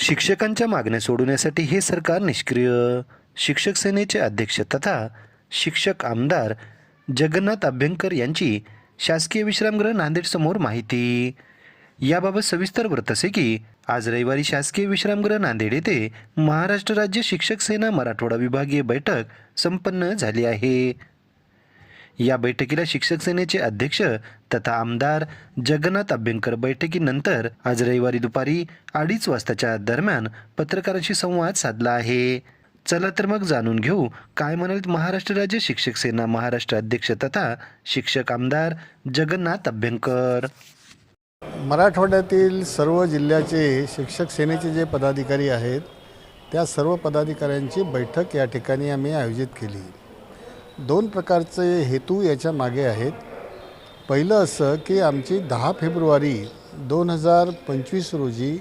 शिक्षकांच्या मागण्या सोडवण्यासाठी हे सरकार निष्क्रिय. शिक्षक सेनेचे अध्यक्ष तथा शिक्षक आमदार जगन्नाथ अभ्यंकर यांची शासकीय विश्रामगृह नांदेड समोर माहिती. याबाबत सविस्तर वृत्त असे की आज रविवारी शासकीय विश्रामगृह नांदेड येथे महाराष्ट्र राज्य शिक्षक सेना मराठवाडा विभागीय बैठक संपन्न झाली आहे. या बैठकीला शिक्षक सेनेचे अध्यक्ष तथा आमदार जगन्नाथ अभ्यंकर बैठकीनंतर आज रविवारी दुपारी 2:30 वाजताच्या दरम्यान पत्रकारांशी संवाद साधला आहे. चला तर मग जाणून घेऊ काय म्हणाले महाराष्ट्र राज्य शिक्षक सेना महाराष्ट्र अध्यक्ष तथा शिक्षक आमदार जगन्नाथ अभ्यंकर. मराठवाड्यातील सर्व जिल्ह्याचे शिक्षक सेनेचे जे पदाधिकारी आहेत त्या सर्व पदाधिकाऱ्यांची बैठक या ठिकाणी आम्ही आयोजित केली. 2 प्रकारचे हेतू याच्या मागे आहेत. पहिलं असं की आमची 10 फेब्रुवारी 2025 रोजी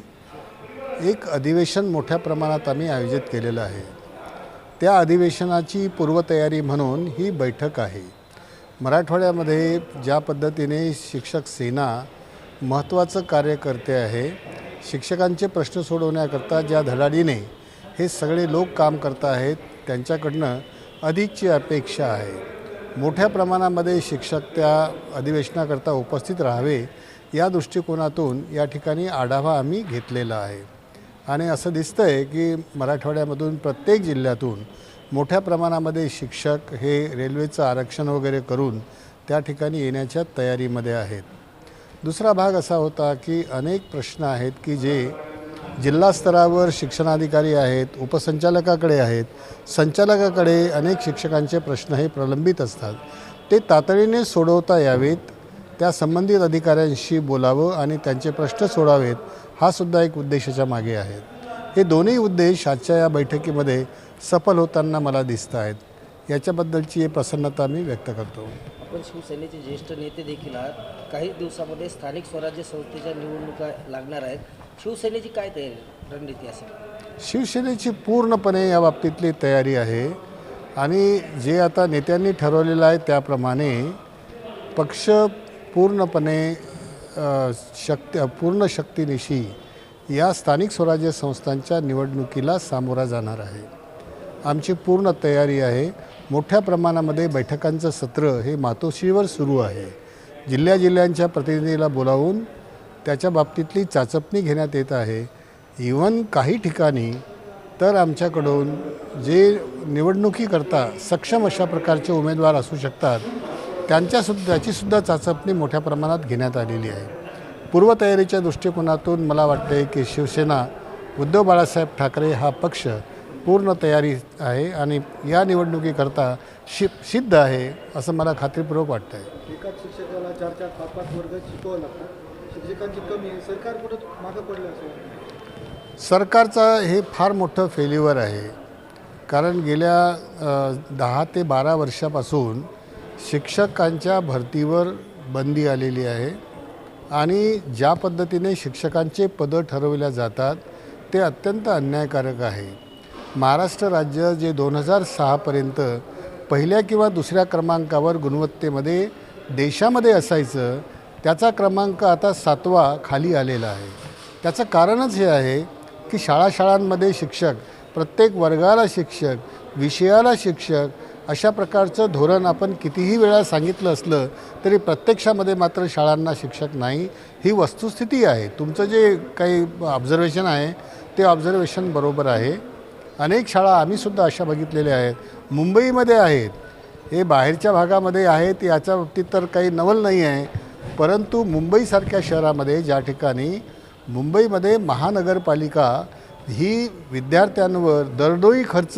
एक अधिवेशन मोठ्या प्रमाणात आम्ही आयोजित केलेलं आहे. त्या अधिवेशनाची पूर्वतयारी म्हणून ही बैठक आहे. मराठवाड्यामध्ये ज्या पद्धतीने शिक्षक सेना महत्त्वाचं कार्य करते आहे, शिक्षकांचे प्रश्न सोडवण्याकरता ज्या धडाडीने हे सगळे लोक काम करत आहेत त्यांच्याकडनं अधिकची अपेक्षा आहे. मोठ्या प्रमाणामध्ये शिक्षक त्या अधिवेशनाकरता उपस्थित राहावे या दृष्टिकोनातून या ठिकाणी आढावा आम्ही घेतलेला आहे. आणि असं दिसतं आहे की मराठवाड्यामधून प्रत्येक जिल्ह्यातून मोठ्या प्रमाणामध्ये शिक्षक हे रेल्वेचं आरक्षण वगैरे करून त्या ठिकाणी येण्याच्या तयारीमध्ये आहेत. दुसरा भाग असा होता की अनेक प्रश्न आहेत की जे जिल्हा स्तरावर शिक्षणाधिकारी आहेत, उपसंचालकाकडे आहेत, संचालकाकडे अनेक शिक्षकांचे प्रश्न हे प्रलंबित असतात. ते तातडीने सोडवता यावेत, त्या संबंधित अधिकाऱ्यांशी बोलावं आणि त्यांचे प्रश्न सोडावेत हा सुद्धा एक उद्देशाच्या मागे आहे. हे दोन्ही उद्देश आजच्या या बैठकीमध्ये सफल होताना मला दिसत आहेत. याच्याबद्दलची प्रसन्नता मी व्यक्त करतो. आपण शिवसेनेचे ज्येष्ठ नेते देखील आहात. काही दिवसामध्ये स्थानिक स्वराज्य संस्थेच्या निवडणुका लागणार आहेत. शिवसेनेची काय तयारी रणनीती असेल? शिवसेनेची पूर्णपणे या बाबतीतली तयारी आहे आणि जे आता नेत्यांनी ठरवलेलं आहे त्याप्रमाणे पक्ष पूर्णपणे पूर्ण शक्तीनिशी या स्थानिक स्वराज्य संस्थांच्या निवडणुकीला सामोरा जाणार आहे. आमची पूर्ण तयारी आहे. मोठ्या प्रमाणामध्ये बैठकांचं सत्र हे मातोश्रीवर सुरू आहे. जिल्ह्यांच्या प्रतिनिधीला बोलावून त्याच्या बाबतीतली चाचपणी घेण्यात येत आहे. इव्हन काही ठिकाणी तर आमच्याकडून जे निवडणुकीकरता सक्षम अशा प्रकारचे उमेदवार असू शकतात त्याचीसुद्धा चाचपणी मोठ्या प्रमाणात घेण्यात आलेली आहे. पूर्वतयारीच्या दृष्टिकोनातून मला वाटते की शिवसेना उद्धव बाळासाहेब ठाकरे हा पक्ष पूर्ण तयारी आहे आणि या निवडणुकीकरता सिद्ध आहे असं मला खात्रीपूर्वक वाटतं आहे. एकाच शिक्षकाला 4-4-5-5 वर्ग शिकवावं लागतं. शिक्षकांची कमी आहे. सरकार कुठं मागं पडलं असं? सरकारचं हे फार मोठं फेल्युअर आहे. कारण गेल्या 10 ते 12 वर्षापासून शिक्षकांच्या भरतीवर बंदी आलेली आहे आणि ज्या पद्धतीने शिक्षकांचे पदं ठरवल्या जातात ते अत्यंत अन्यायकारक आहे. महाराष्ट्र राज्य जे 2006पर्यंत पहिल्या किंवा दुसऱ्या क्रमांकावर गुणवत्तेमध्ये देशामध्ये असायचं त्याचा क्रमांक आता 7वा खाली आलेला आहे. त्याचं कारणच हे आहे की शाळांमध्ये शिक्षक, प्रत्येक वर्गाला शिक्षक, विषयाला शिक्षक अशा प्रकारचं धोरण आपण कितीही वेळा सांगितलं असलं तरी प्रत्यक्षामध्ये मात्र शाळांना शिक्षक नाही. ही वस्तुस्थिती आहे. तुमचं जे काही ऑब्झर्वेशन आहे ते ऑब्झर्वेशन बरोबर आहे. अनेक शाळा आम्हीसुद्धा अशा बघितलेल्या आहेत. मुंबईमध्ये आहेत, हे बाहेरच्या भागामध्ये आहेत याच्या बाबतीत तर काही नवल नाही आहे. परंतु मुंबईसारख्या शहरामध्ये ज्या ठिकाणी मुंबईमध्ये महानगरपालिका ही विद्यार्थ्यांवर दरडोई खर्च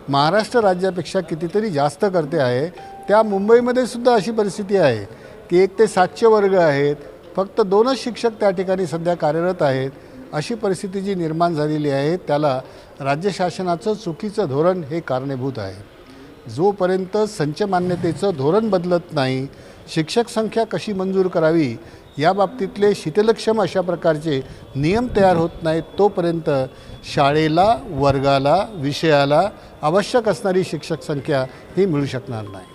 महाराष्ट्र राज्यापेक्षा कितीतरी जास्त करते आहे, त्या मुंबईमध्ये सुद्धा अशी परिस्थिती आहे की 1 ते 700 वर्ग आहेत, फक्त 2च शिक्षक त्या ठिकाणी सध्या कार्यरत आहेत. अशी परिस्थिती जी निर्माण झालेली आहे त्याला राज्य शासनाचं चुकीचं धोरण हे कारणीभूत आहे. जोपर्यंत संच मान्यतेचं धोरण बदलत नाही, शिक्षक संख्या कशी मंजूर करावी या बाबतीतले शिथिलक्षम अशा प्रकारचे नियम तयार होत नाहीत तोपर्यंत शाळेला, वर्गाला, विषयाला आवश्यक असणारी शिक्षक संख्या ही मिळू शकणार नाही.